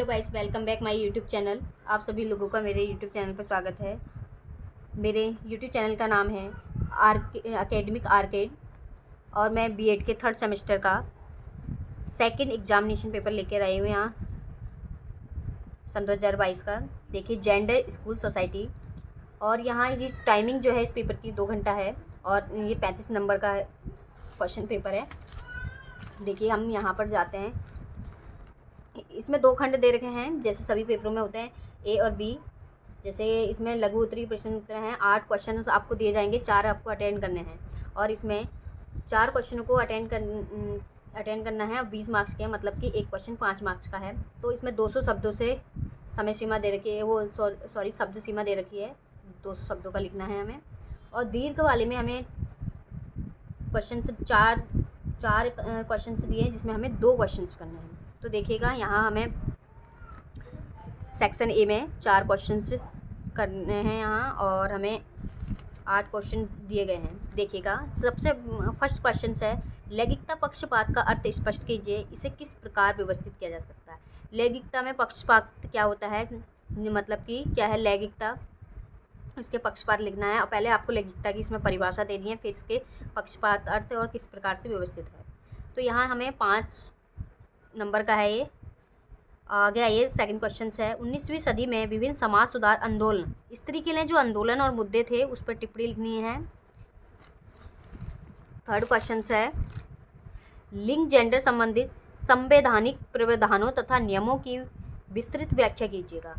Guys, welcome back my YouTube channel. आप सभी लोगों का मेरे यूट्यूब चैनल पर स्वागत है। मेरे यूट्यूब चैनल का नाम है एकेडमिक आर्केड और मैं बीएड के थर्ड सेमेस्टर का सेकंड एग्जामिनेशन पेपर लेकर आई हूँ यहाँ सन 2022 का। देखिए, जेंडर स्कूल सोसाइटी, और यहाँ ये टाइमिंग जो है इस पेपर की 2 घंटा है और ये 35 नंबर का क्वेश्चन पेपर है। देखिए, हम यहाँ पर जाते हैं। इसमें 2 खंड दे रखे हैं जैसे सभी पेपरों में होते हैं, ए और बी। जैसे इसमें लघु उत्तरी प्रश्न उत्तर हैं, 8 क्वेश्चन आपको दिए जाएंगे, 4 आपको अटेंड करने हैं और इसमें 4 क्वेश्चनों को अटेंड करना है और 20 मार्क्स के हैं, मतलब कि एक क्वेश्चन 5 मार्क्स का है। तो इसमें 200 शब्दों से समय सीमा दे रखी है, वो सॉरी शब्द सीमा दे रखी है, 200 शब्दों का लिखना है हमें। और दीर्घ वाले में हमें क्वेश्चन से चार क्वेश्चन दिए हैं जिसमें हमें 2 क्वेश्चन करने हैं। तो देखिएगा, यहाँ हमें सेक्शन ए में 4 क्वेश्चंस करने हैं यहाँ और हमें 8 क्वेश्चन दिए गए हैं। देखिएगा, सबसे फर्स्ट क्वेश्चन है, लैंगिकता पक्षपात का अर्थ स्पष्ट कीजिए, इसे किस प्रकार व्यवस्थित किया जा सकता है। लैंगिकता में पक्षपात क्या होता है, मतलब कि क्या है लैंगिकता, इसके पक्षपात लिखना है और पहले आपको लैंगिकता की इसमें परिभाषा देनी है, फिर इसके पक्षपात अर्थ और किस प्रकार से व्यवस्थित है। तो यहाँ हमें 5 नंबर का है ये। आगे आइए, सेकंड क्वेश्चन है, 19वीं सदी में विभिन्न समाज सुधार आंदोलन, स्त्री के लिए जो आंदोलन और मुद्दे थे उस पर टिप्पणी लिखनी है। थर्ड क्वेश्चन है, लिंग जेंडर संबंधित संवैधानिक प्रावधानों तथा नियमों की विस्तृत व्याख्या कीजिएगा।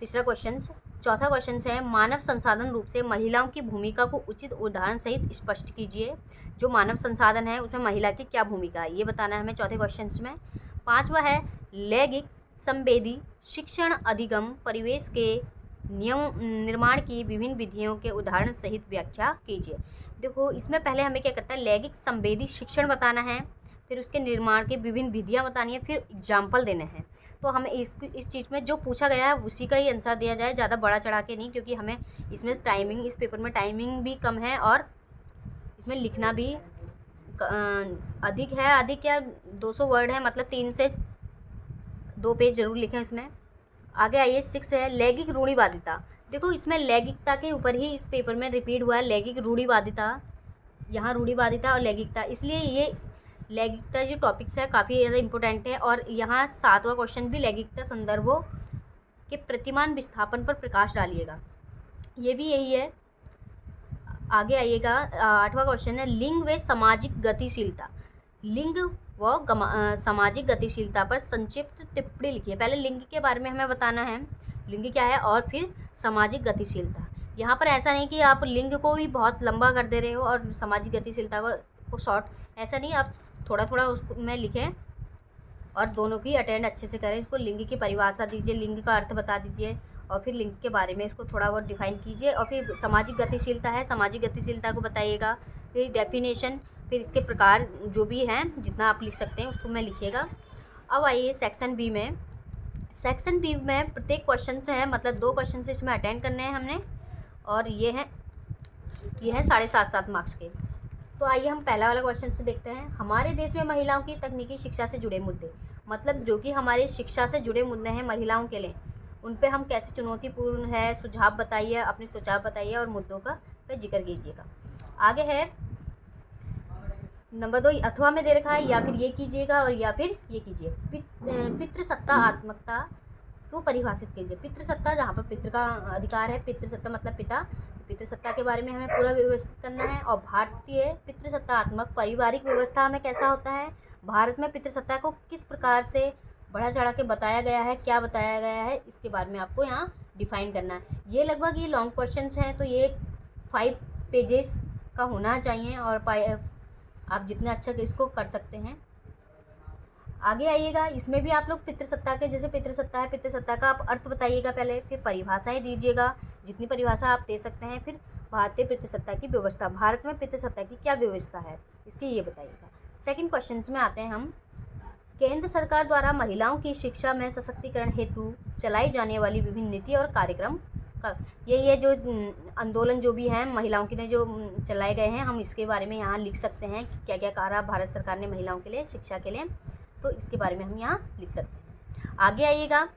तीसरा क्वेश्चन। चौथा क्वेश्चन है, मानव संसाधन रूप से महिलाओं की भूमिका को उचित उदाहरण सहित स्पष्ट कीजिए। जो मानव संसाधन है उसमें महिला की क्या भूमिका है, ये बताना है हमें चौथे क्वेश्चन में। पांचवा है, लैंगिक संवेदी शिक्षण अधिगम परिवेश के नियम निर्माण की विभिन्न विधियों के उदाहरण सहित व्याख्या कीजिए। देखो, इसमें पहले हमें क्या करता है, लैंगिक संवेदी शिक्षण बताना है, फिर उसके निर्माण की विभिन्न विधियां बतानी है, फिर एग्जाम्पल देने हैं। तो हमें इस चीज़ में जो पूछा गया है उसी का ही आंसर दिया जाए, ज़्यादा बड़ा चढ़ा के नहीं, क्योंकि हमें इसमें टाइमिंग, इस पेपर में टाइमिंग भी कम है और इसमें लिखना भी अधिक क्या 200 वर्ड है, मतलब 3 से 2 पेज जरूर लिखें इसमें। आगे आइए, 6 है, लैंगिक रूढ़िवादिता। देखो, इसमें लैंगिकता के ऊपर ही इस पेपर में रिपीट हुआ है, लैंगिक रूढ़िवादिता। यहाँ रूढ़िवादिता और लैंगिकता, इसलिए ये लैंगिकता जो टॉपिक्स है काफ़ी ज़्यादा इंपॉर्टेंट है। और यहाँ 7वां क्वेश्चन भी लैंगिकता संदर्भों के प्रतिमान विस्थापन पर प्रकाश डालिएगा, ये भी यही है। आगे आइएगा, 8वां क्वेश्चन है, लिंग व सामाजिक गतिशीलता। लिंग व सामाजिक गतिशीलता पर संक्षिप्त टिप्पणी लिखिए। पहले लिंग के बारे में हमें बताना है, लिंग क्या है, और फिर सामाजिक गतिशीलता। यहाँ पर ऐसा नहीं कि आप लिंग को भी बहुत लंबा कर दे रहे हो और सामाजिक गतिशीलता को शॉर्ट, ऐसा नहीं, आप थोड़ा थोड़ा उसमें लिखें और दोनों की अटेंड अच्छे से करें। इसको लिंग की परिभाषा दीजिए, लिंग का अर्थ बता दीजिए और फिर लिंग के बारे में इसको थोड़ा बहुत डिफाइन कीजिए। और फिर सामाजिक गतिशीलता है, सामाजिक गतिशीलता को बताइएगा, फिर डेफिनेशन, फिर इसके प्रकार जो भी हैं, जितना आप लिख सकते हैं उसको मैं लिखिएगा। अब आइए सेक्शन बी में। सेक्शन बी में प्रत्येक क्वेश्चन से है, मतलब 2 क्वेश्चन से इसमें अटेंड करने हैं हमने, और ये हैं 7.5 मार्क्स के। तो आइए हम पहला वाला क्वेश्चन से देखते हैं। हमारे देश में महिलाओं की तकनीकी शिक्षा से जुड़े मुद्दे, मतलब जो कि हमारे शिक्षा से जुड़े मुद्दे हैं महिलाओं के लिए, उन पे हम कैसे चुनौतीपूर्ण है, सुझाव बताइए, अपने सुझाव बताइए और मुद्दों का पे जिक्र कीजिएगा। आगे है नंबर 2, अथवा में दे रखा है, या फिर ये कीजिएगा और या फिर ये कीजिए। पितृसत्तात्मकता को परिभाषित कीजिए। पितृसत्ता, जहाँ पर पितृ का अधिकार है, पितृसत्ता मतलब पिता, पितृसत्ता के बारे में हमें पूरा व्यवस्थित करना है। और भारतीय पितृसत्तात्मक पारिवारिक व्यवस्था में कैसा होता है, भारत में पितृसत्ता को किस प्रकार से बढ़ा चढ़ा के बताया गया है, क्या बताया गया है, इसके बारे में आपको यहाँ डिफाइन करना है। ये लगभग ये लॉन्ग क्वेश्चंस हैं, तो ये 5 पेजेस का होना चाहिए और आप जितने अच्छा इसको कर सकते हैं। आगे आइएगा, इसमें भी आप लोग पितृसत्ता के, जैसे पितृसत्ता है, पितृसत्ता का आप अर्थ बताइएगा पहले, फिर परिभाषाएं दीजिएगा, जितनी परिभाषा आप दे सकते हैं। फिर भारतीय पितृसत्ता की व्यवस्था, भारत में पितृसत्ता की क्या व्यवस्था है, इसकी ये बताइएगा। सेकंड क्वेश्चन में आते हैं हम। केंद्र सरकार द्वारा महिलाओं की शिक्षा में सशक्तिकरण हेतु चलाई जाने वाली विभिन्न नीति और कार्यक्रम का, ये जो आंदोलन जो भी हैं महिलाओं के लिए जो चलाए गए हैं, हम इसके बारे में यहाँ लिख सकते हैं कि क्या क्या कहा रहा भारत सरकार ने महिलाओं के लिए शिक्षा के लिए, तो इसके बारे में हम यहाँ लिख सकते हैं। आगे आइएगा,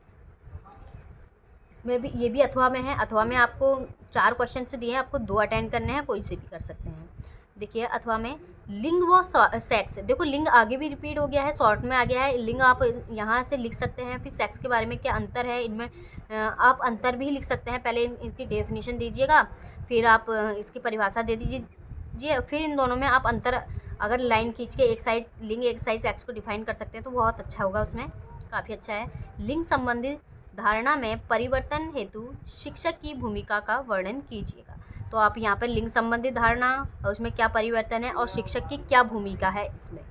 इसमें भी ये भी अथवा में है। अथवा में आपको 4 क्वेश्चन से दिए हैं, आपको 2 अटेंड करने हैं, कोई से भी कर सकते हैं। देखिए अथवा में लिंग व सेक्स, देखो लिंग आगे भी रिपीट हो गया है, शॉर्ट में आ गया है। लिंग आप यहाँ से लिख सकते हैं, फिर सेक्स के बारे में क्या अंतर है इनमें, आप अंतर भी लिख सकते हैं। पहले इनकी डेफिनेशन दीजिएगा, फिर आप इसकी परिभाषा दे दीजिए, फिर इन दोनों में आप अंतर अगर लाइन खींच के एक साइड लिंग एक साइड सेक्स को डिफाइन कर सकते हैं तो बहुत अच्छा होगा, उसमें काफ़ी अच्छा है। लिंग संबंधित धारणा में परिवर्तन हेतु शिक्षक की भूमिका का वर्णन कीजिएगा। तो आप यहाँ पर लिंग संबंधित धारणा और उसमें क्या परिवर्तन है और शिक्षक की क्या भूमिका है इसमें,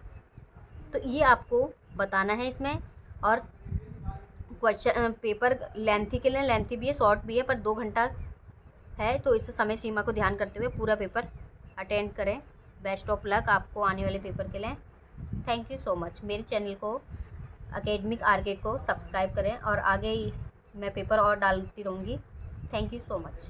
तो ये आपको बताना है इसमें। और क्वेश्चन पेपर लेंथी के लिए लेंथी भी है, शॉर्ट भी है, पर 2 घंटा है, तो इस समय सीमा को ध्यान करते हुए पूरा पेपर अटेंड करें। बेस्ट ऑफ लक आपको आने वाले पेपर के लिए। Thank you so much. मेरे चैनल को एकेडमिक आर्केड को सब्सक्राइब करें और आगे मैं पेपर और डालती रहूँगी। Thank you so much.